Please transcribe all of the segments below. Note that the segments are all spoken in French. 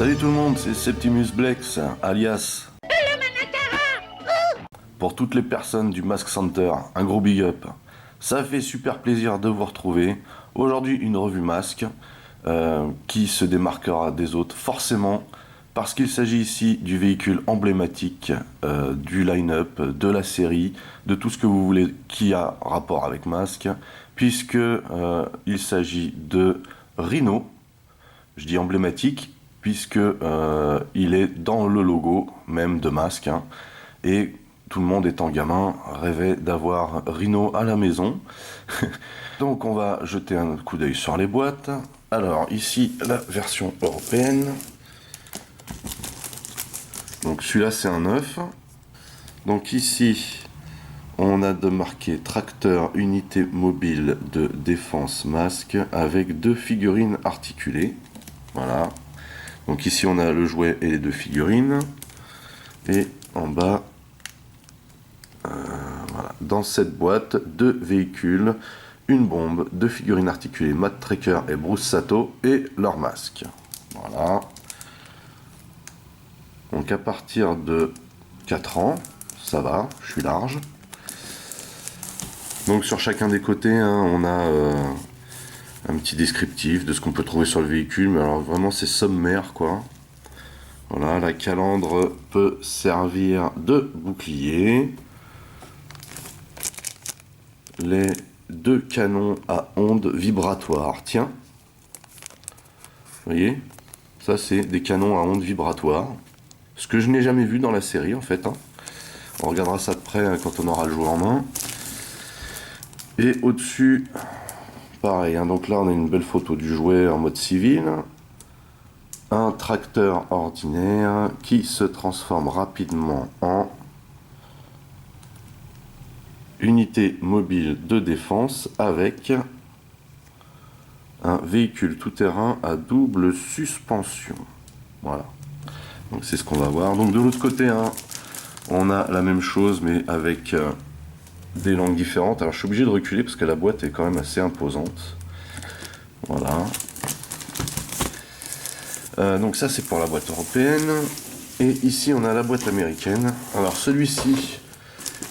Salut tout le monde, c'est Septimus Blex, alias... Pour toutes les personnes du Mask Center, un gros big up. Ça fait super plaisir de vous retrouver. Aujourd'hui, une revue Masque qui se démarquera des autres, forcément, parce qu'il s'agit ici du véhicule emblématique du line-up, de la série, de tout ce que vous voulez qui a rapport avec Masque, puisque il s'agit de Rhino. Je dis emblématique, puisque il est dans le logo même de Masque, hein, et tout le monde étant gamin rêvait d'avoir Rhino à la maison. Donc on va jeter un coup d'œil sur les boîtes. Alors ici la version européenne. Donc celui-là c'est un 9. Donc ici on a de marqué tracteur unité mobile de défense Masque avec 2 figurines articulées. Voilà. Donc ici on a le jouet et les 2 figurines. Et en bas, voilà, dans cette boîte, 2 véhicules, une bombe, 2 figurines articulées, Matt Tracker et Bruce Sato, et leur masque. Voilà. Donc à partir de 4 ans, ça va, je suis large. Donc sur chacun des côtés, hein, on a un petit descriptif de ce qu'on peut trouver sur le véhicule, mais alors vraiment c'est sommaire quoi. Voilà, la calandre peut servir de bouclier. Les 2 canons à ondes vibratoires. Tiens, vous voyez, ça c'est des canons à ondes vibratoires. Ce que je n'ai jamais vu dans la série en fait. Hein. On regardera ça de près hein, quand on aura le jouet en main. Et au-dessus, pareil. Hein, donc là on a une belle photo du jouet en mode civil. Un tracteur ordinaire qui se transforme rapidement en unité mobile de défense avec un véhicule tout-terrain à double suspension. Voilà. Donc c'est ce qu'on va voir. Donc de l'autre côté, hein, on a la même chose mais avec des langues différentes. Alors je suis obligé de reculer parce que la boîte est quand même assez imposante. Voilà. Donc ça c'est pour la boîte européenne. Et ici on a la boîte américaine. Alors celui-ci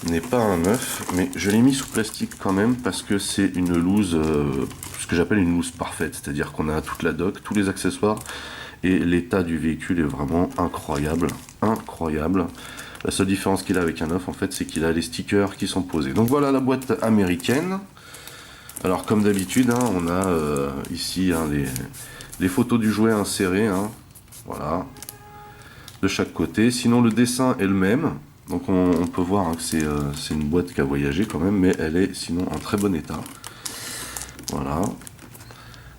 n'est pas un 9, mais je l'ai mis sous plastique quand même parce que c'est une loose, ce que j'appelle une loose parfaite, c'est-à-dire qu'on a toute la dock, tous les accessoires, et l'état du véhicule est vraiment incroyable, incroyable. La seule différence qu'il a avec un 9 en fait, c'est qu'il a les stickers qui sont posés. Donc voilà la boîte américaine. Alors comme d'habitude, hein, on a ici hein, les photos du jouet insérées, hein, voilà, de chaque côté. Sinon le dessin est le même. Donc on peut voir hein, que c'est une boîte qui a voyagé quand même, mais elle est sinon en très bon état. Voilà.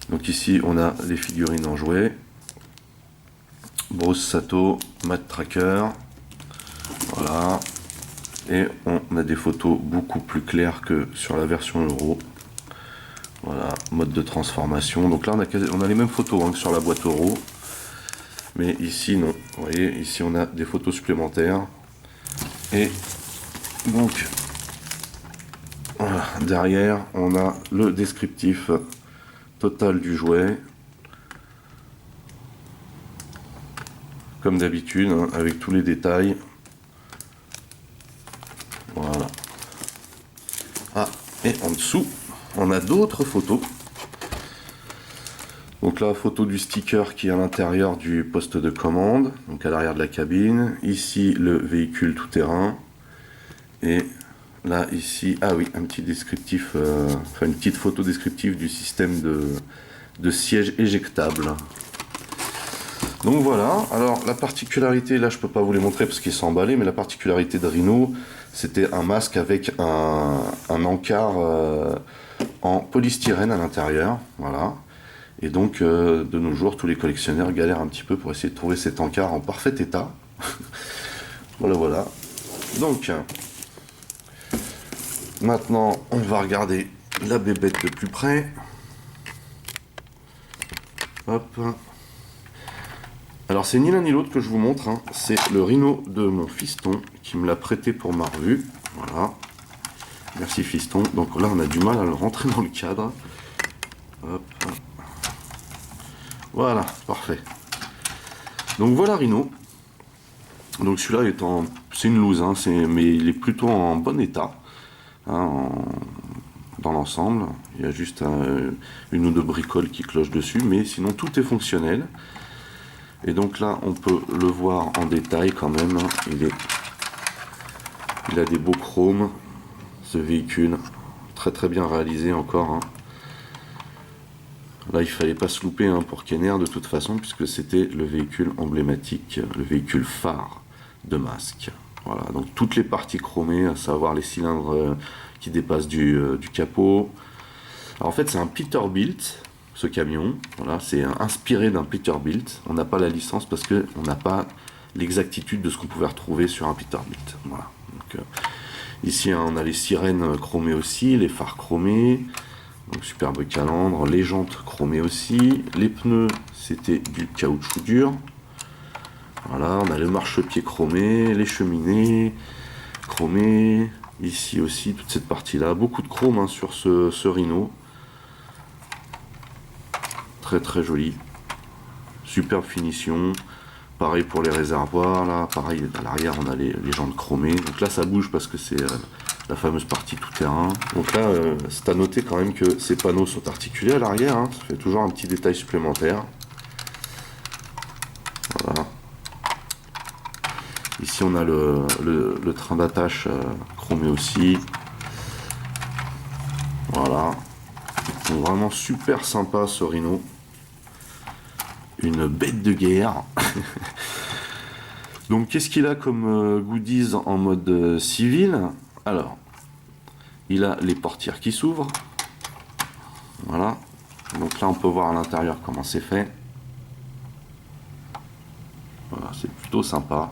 Donc ici on a les figurines en jouet. Bruce Sato, Matt Tracker. Voilà. Et on a des photos beaucoup plus claires que sur la version Euro. Voilà, mode de transformation. Donc là on a les mêmes photos hein, que sur la boîte Euro. Mais ici non. Vous voyez, ici on a des photos supplémentaires. Et donc, voilà, derrière, on a le descriptif total du jouet. Comme d'habitude, hein, avec tous les détails. Voilà. Ah, et en dessous, on a d'autres photos. Donc là, photo du sticker qui est à l'intérieur du poste de commande, donc à l'arrière de la cabine. Ici, le véhicule tout-terrain. Et là, ici, ah oui, un petit descriptif, enfin une petite photo descriptive du système de siège éjectable. Donc voilà, alors la particularité, là je peux pas vous les montrer parce qu'ils sont emballés, mais la particularité de Rhino, c'était un masque avec un encart en polystyrène à l'intérieur, voilà. Et donc, de nos jours, tous les collectionneurs galèrent un petit peu pour essayer de trouver cet encart en parfait état. Voilà, voilà. Donc, maintenant, on va regarder la bébête de plus près. Hop. Alors, c'est ni l'un ni l'autre que je vous montre. Hein. C'est le Rhino de mon fiston qui me l'a prêté pour ma revue. Voilà. Merci fiston. Donc là, on a du mal à le rentrer dans le cadre. Hop. Voilà, parfait. Donc voilà Rhino. Donc celui-là c'est une loose, hein, mais il est plutôt en bon état, hein, dans l'ensemble. Il y a juste une ou deux bricoles qui clochent dessus, mais sinon tout est fonctionnel. Et donc là, on peut le voir en détail quand même. Il a des beaux chromes, ce véhicule, très très bien réalisé encore, hein. Là, il fallait pas se louper, hein, pour Kenner de toute façon, puisque c'était le véhicule emblématique, le véhicule phare de Mask. Voilà, donc toutes les parties chromées, à savoir les cylindres qui dépassent du capot. Alors, en fait, c'est un Peterbilt, ce camion. Voilà, c'est inspiré d'un Peterbilt. On n'a pas la licence parce qu'on n'a pas l'exactitude de ce qu'on pouvait retrouver sur un Peterbilt. Voilà. Donc, ici, hein, on a les sirènes chromées aussi, les phares chromés. Donc superbe calandre, les jantes chromées aussi, les pneus c'était du caoutchouc dur. Voilà, on a le marchepied chromé, les cheminées chromées, ici aussi toute cette partie là, beaucoup de chrome, hein, sur ce Rhino. Très très joli, superbe finition. Pareil pour les réservoirs, là, pareil à l'arrière on a les jantes chromées. Donc là ça bouge parce que c'est la fameuse partie tout-terrain. Donc là, c'est à noter quand même que ces panneaux sont articulés à l'arrière, hein. Ça fait toujours un petit détail supplémentaire. Voilà. Ici on a le train d'attache chromé aussi. Voilà. Donc vraiment super sympa ce Rhino. Une bête de guerre. Donc qu'est-ce qu'il a comme goodies en mode civil? Alors, il a les portières qui s'ouvrent. Voilà. Donc là, on peut voir à l'intérieur comment c'est fait. Voilà, c'est plutôt sympa.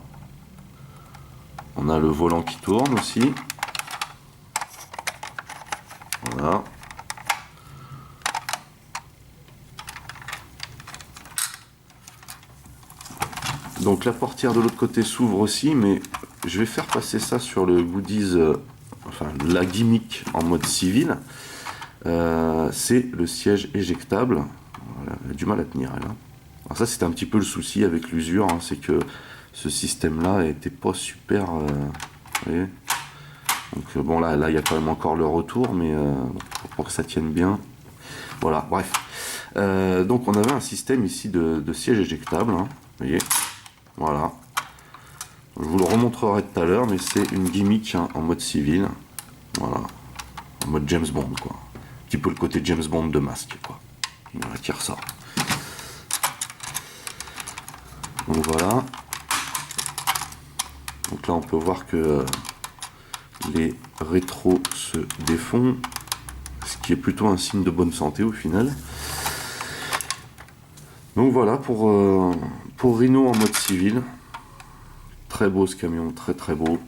On a le volant qui tourne aussi. Voilà. Donc la portière de l'autre côté s'ouvre aussi, mais je vais faire passer ça sur le goodies, enfin la gimmick en mode civil. C'est le siège éjectable. Voilà, elle a du mal à tenir elle, hein. Alors ça c'était un petit peu le souci avec l'usure, hein, c'est que ce système là était pas super, vous voyez. Donc bon là il y a quand même encore le retour, mais pour que ça tienne bien. Voilà, bref. Donc on avait un système ici de siège éjectable, hein, vous voyez. Voilà. Je vous le remontrerai tout à l'heure, mais c'est une gimmick, hein, en mode civil. Voilà. En mode James Bond, quoi. Un petit peu le côté James Bond de Masque, quoi. Voilà, qui ressort. Donc voilà. Donc là, on peut voir que les rétros se défont, ce qui est plutôt un signe de bonne santé au final. Donc voilà pour Rhino en mode civil. Très beau ce camion, très très beau.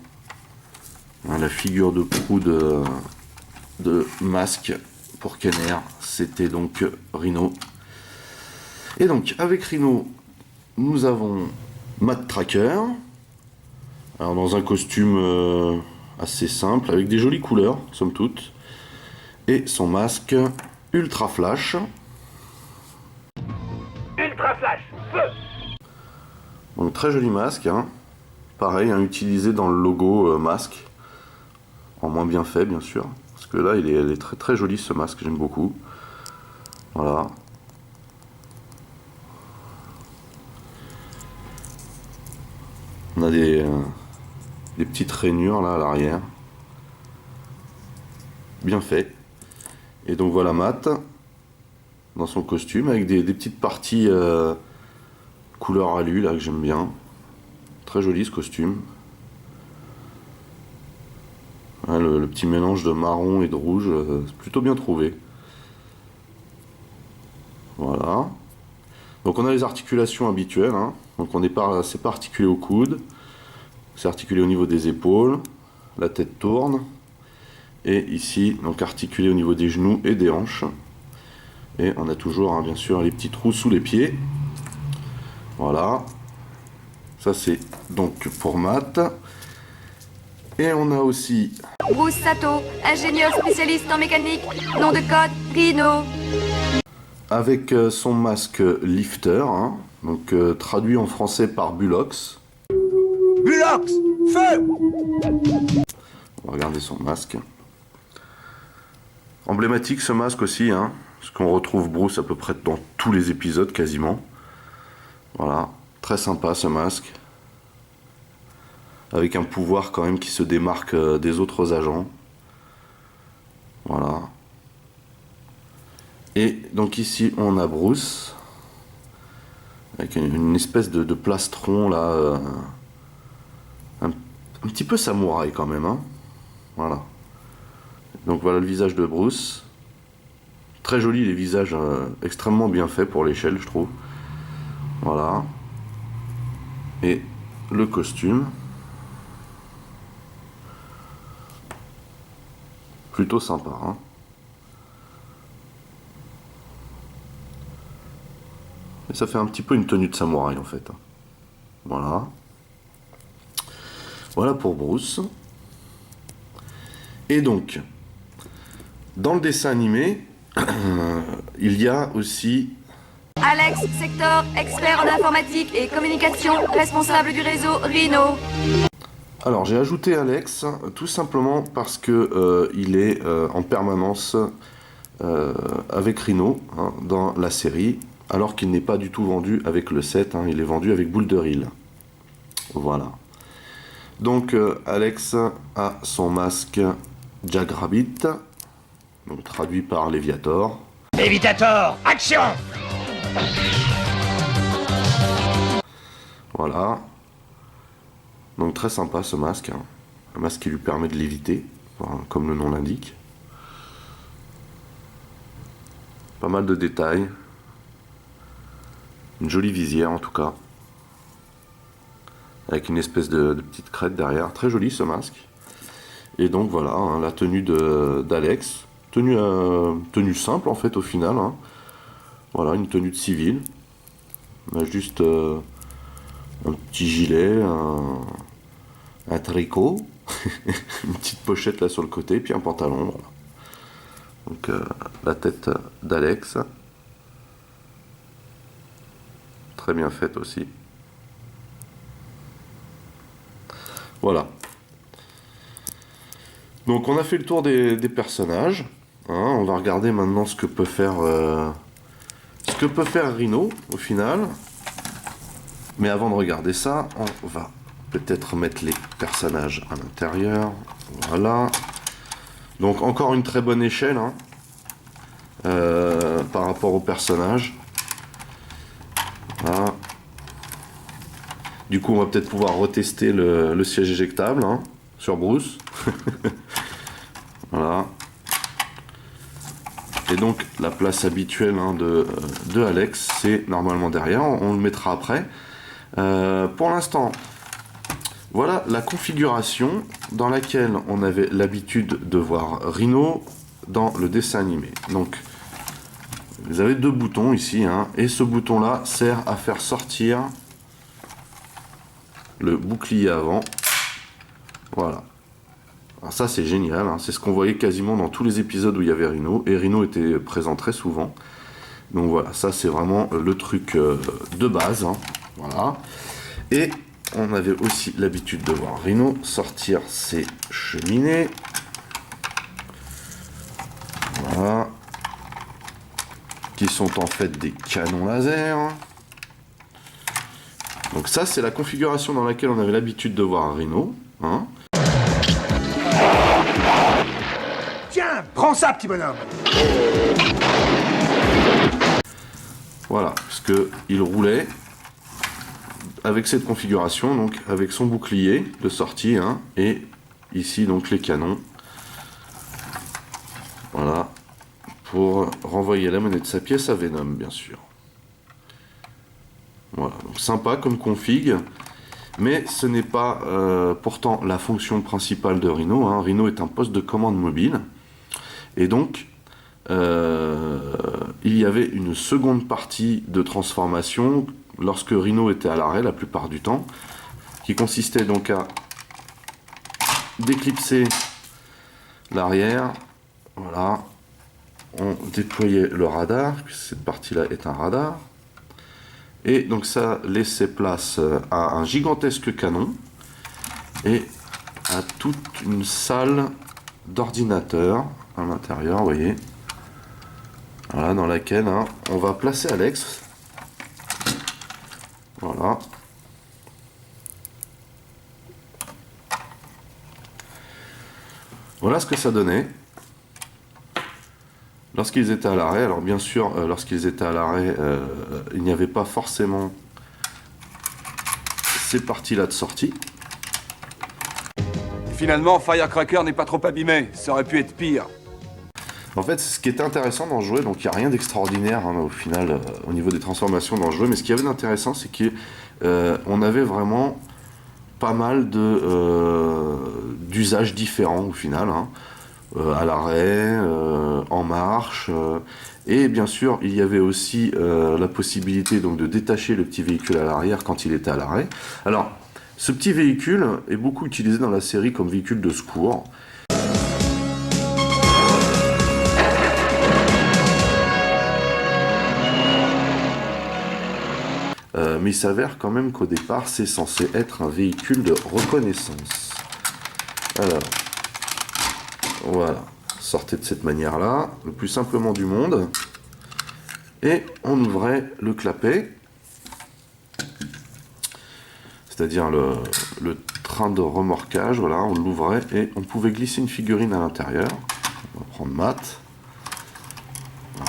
Hein, la figure de proue de Masque pour Kenner, c'était donc Rhino. Et donc avec Rhino, nous avons Matt Tracker. Alors dans un costume assez simple, avec des jolies couleurs, somme toute. Et son masque Ultra Flash. Ultra Flash, feu! Donc très joli masque, hein. Pareil, hein, utilisé dans le logo masque. En moins bien fait, bien sûr. Parce que là, il est très très joli ce masque, j'aime beaucoup. Voilà. On a des petites rainures là à l'arrière. Bien fait. Et donc voilà Matt dans son costume avec des petites parties couleur alu là que j'aime bien. Très joli ce costume. Hein, le petit mélange de marron et de rouge, c'est plutôt bien trouvé. Voilà. Donc on a les articulations habituelles, hein. Donc c'est pas articulé au coude, c'est articulé au niveau des épaules, la tête tourne, et ici donc articulé au niveau des genoux et des hanches. Et on a toujours, hein, bien sûr, les petits trous sous les pieds. Voilà. Ça c'est donc pour Matt. Et on a aussi Bruce Sato, ingénieur spécialiste en mécanique, nom de code Rhino. avec son masque lifter, hein. Donc traduit en français par Bulox. Bulox, feu! On va regarder son masque. Emblématique ce masque aussi, hein, parce qu'on retrouve Bruce à peu près dans tous les épisodes quasiment. Voilà, très sympa ce masque. Avec un pouvoir quand même qui se démarque des autres agents. Voilà. Et donc ici on a Bruce. Avec une espèce de plastron là. Un petit peu samouraï quand même, hein. Voilà. Donc voilà le visage de Bruce. Très joli les visages, extrêmement bien faits pour l'échelle je trouve. Voilà. Et le costume. Plutôt sympa, hein. Et ça fait un petit peu une tenue de samouraï en fait. Voilà. Voilà pour Bruce. Et donc, dans le dessin animé, il y a aussi Alex Sector, expert en informatique et communication, responsable du réseau Rhino. Alors j'ai ajouté Alex tout simplement parce que il est en permanence avec Rhino, hein, dans la série, alors qu'il n'est pas du tout vendu avec le 7, hein, il est vendu avec Boulder Hill. Voilà. Donc Alex a son masque Jack Rabbit, donc traduit par Léviator. Lévitator, action! Voilà. Donc très sympa ce masque, hein. Un masque qui lui permet de léviter, enfin, comme le nom l'indique. Pas mal de détails. Une jolie visière en tout cas. Avec une espèce de petite crête derrière. Très joli ce masque. Et donc voilà, hein, la tenue d'Alex. Tenue simple en fait au final, hein. Voilà, une tenue de civil. On a juste un petit gilet, un tricot, une petite pochette là sur le côté, puis un pantalon. Voilà. Donc la tête d'Alex. Très bien faite aussi. Voilà. Donc on a fait le tour des personnages. Hein, on va regarder maintenant ce que peut faire Rhino au final. Mais avant de regarder ça, on va peut-être mettre les personnages à l'intérieur. Voilà. Donc encore une très bonne échelle, hein, par rapport aux personnages. Voilà. Du coup, on va peut-être pouvoir retester le siège éjectable, hein, sur Bruce. Voilà. Et donc la place habituelle, hein, de Alex, c'est normalement derrière. On le mettra après. Pour l'instant, voilà la configuration dans laquelle on avait l'habitude de voir Rhino dans le dessin animé. Donc, vous avez deux boutons ici, hein, et ce bouton-là sert à faire sortir le bouclier avant. Voilà. Alors ça, c'est génial, hein, c'est ce qu'on voyait quasiment dans tous les épisodes où il y avait Rhino, et Rhino était présent très souvent. Donc voilà, ça c'est vraiment le truc de base, hein. Voilà. Et on avait aussi l'habitude de voir Rhino sortir ses cheminées. Voilà. Qui sont en fait des canons laser. Donc ça c'est la configuration dans laquelle on avait l'habitude de voir Rhino, hein. Tiens, prends ça, petit bonhomme! Voilà, parce que il roulait avec cette configuration, donc avec son bouclier de sortie, hein, et ici donc les canons. Voilà, pour renvoyer la monnaie de sa pièce à Venom, bien sûr. Voilà, donc sympa comme config, mais ce n'est pas pourtant la fonction principale de Rhino, hein. Rhino est un poste de commande mobile, et donc il y avait une seconde partie de transformation lorsque Rhino était à l'arrêt la plupart du temps, qui consistait donc à déclipser l'arrière. Voilà, on déployait le radar, puisque cette partie là est un radar, Et donc ça laissait place à un gigantesque canon et à toute une salle d'ordinateur à l'intérieur, vous voyez. Voilà, dans laquelle hein, on va placer Alex. Voilà. Voilà ce que ça donnait. Lorsqu'ils étaient à l'arrêt, alors bien sûr, lorsqu'ils étaient à l'arrêt, il n'y avait pas forcément ces parties-là de sortie. Finalement, Firecracker n'est pas trop abîmé. Ça aurait pu être pire. En fait, ce qui était intéressant dans ce jeu, donc il n'y a rien d'extraordinaire hein, au final au niveau des transformations dans le jeu, mais ce qu'il y avait d'intéressant, c'est qu'on avait vraiment pas mal d'usages différents au final. Hein. À l'arrêt, en marche, et bien sûr il y avait aussi la possibilité donc de détacher le petit véhicule à l'arrière quand il était à l'arrêt. Alors ce petit véhicule est beaucoup utilisé dans la série comme véhicule de secours. Mais il s'avère quand même qu'au départ c'est censé être un véhicule de reconnaissance. Alors voilà, sortait de cette manière-là, le plus simplement du monde. Et on ouvrait le clapet, c'est-à-dire le train de remorquage, voilà, on l'ouvrait et on pouvait glisser une figurine à l'intérieur. On va prendre Matt.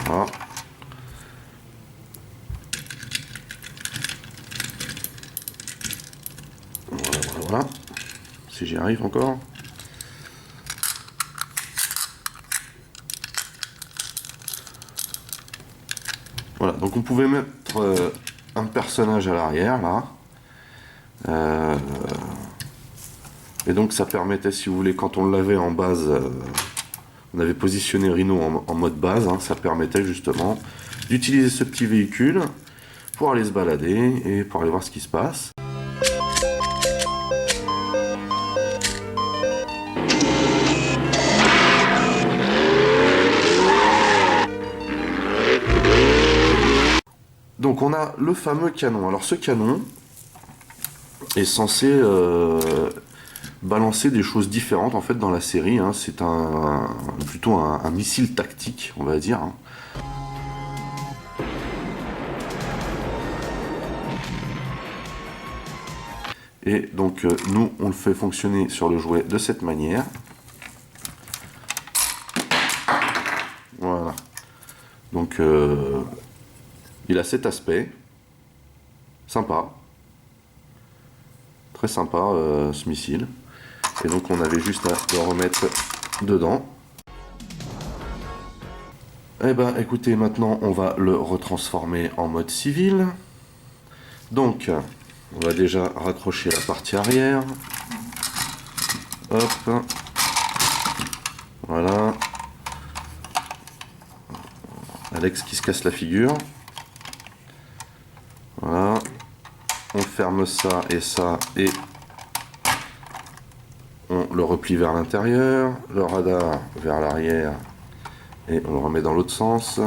Voilà. Voilà. Si j'y arrive encore. Voilà, donc on pouvait mettre un personnage à l'arrière, là. Et donc ça permettait, si vous voulez, quand on l'avait en base, on avait positionné Rhino en mode base, hein, ça permettait justement d'utiliser ce petit véhicule pour aller se balader et pour aller voir ce qui se passe. Donc on a le fameux canon. Alors ce canon est censé balancer des choses différentes en fait dans la série. Hein. C'est plutôt un missile tactique, on va dire. Hein. Et donc nous on le fait fonctionner sur le jouet de cette manière. Voilà. Donc il a cet aspect, sympa, très sympa ce missile, et donc on avait juste à le remettre dedans. Et ben écoutez, maintenant on va le retransformer en mode civil. Donc on va déjà raccrocher la partie arrière, hop, voilà, Alex qui se casse la figure. Voilà, on ferme ça et on le replie vers l'intérieur, le radar vers l'arrière et on le remet dans l'autre sens.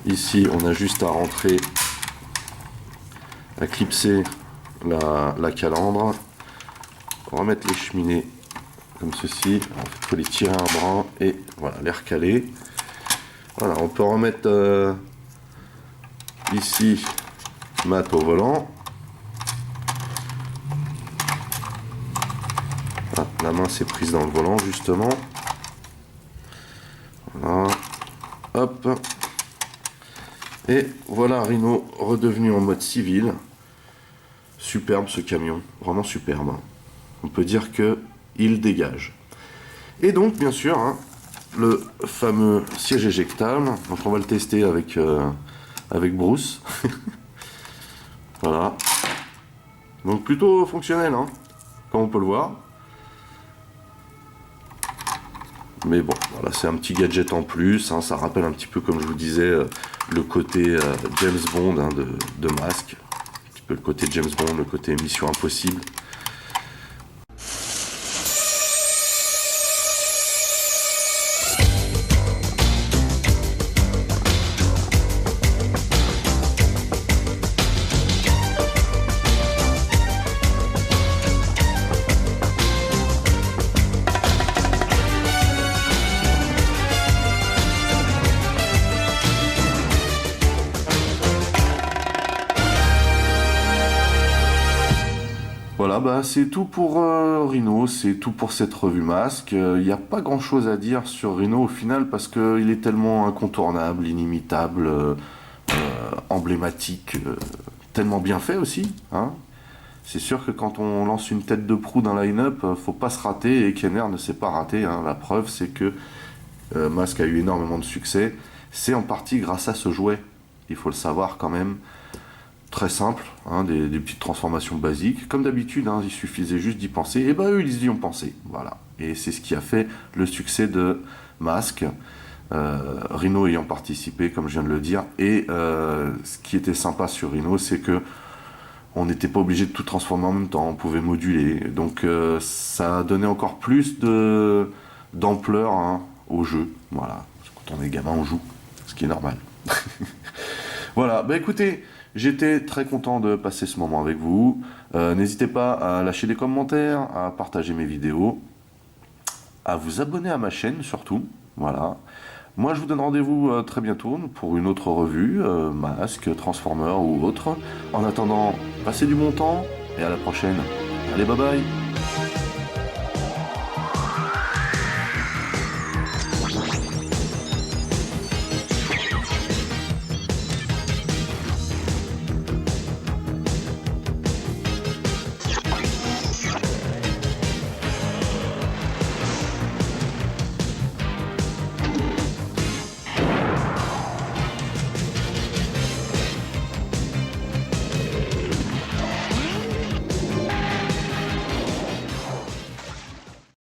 Ici on a juste à rentrer, à clipser la calandre, remettre les cheminées comme ceci, il faut les tirer un brin et voilà, les recaler. Voilà, on peut remettre ici Matt au volant. Ah, la main s'est prise dans le volant justement. Voilà. Hop. Et voilà Rhino redevenu en mode civil. Superbe ce camion, vraiment superbe. On peut dire que il dégage. Et donc bien sûr hein, le fameux siège éjectable. Donc on va le tester avec Bruce. Voilà. Donc plutôt fonctionnel, hein, comme on peut le voir. Mais bon, voilà, c'est un petit gadget en plus. Hein, ça rappelle un petit peu, comme je vous disais, le côté James Bond hein, de Masque. Un petit peu le côté James Bond, le côté Mission Impossible. Voilà, bah, c'est tout pour Rhino, c'est tout pour cette revue Masque. Il n'y a pas grand chose à dire sur Rhino au final parce qu'il est tellement incontournable, inimitable, emblématique, tellement bien fait aussi. Hein. C'est sûr que quand on lance une tête de proue d'un line-up, faut pas se rater et Kenner ne s'est pas raté. Hein. La preuve, c'est que Masque a eu énormément de succès. C'est en partie grâce à ce jouet, il faut le savoir quand même. Très simple, hein, des petites transformations basiques. Comme d'habitude, hein, il suffisait juste d'y penser. Et ben eux, ils y ont pensé. Voilà. Et c'est ce qui a fait le succès de Masque. Rhino ayant participé, comme je viens de le dire. Et ce qui était sympa sur Rhino, c'est que on n'était pas obligé de tout transformer en même temps. On pouvait moduler. Donc ça a donné encore plus d'ampleur hein, au jeu. Voilà. Quand on est gamin, on joue. Ce qui est normal. Voilà. Bah écoutez. J'étais très content de passer ce moment avec vous. N'hésitez pas à lâcher des commentaires, à partager mes vidéos, à vous abonner à ma chaîne surtout. Voilà. Moi, je vous donne rendez-vous très bientôt pour une autre revue, Masque, Transformer ou autre. En attendant, passez du bon temps et à la prochaine. Allez, bye bye!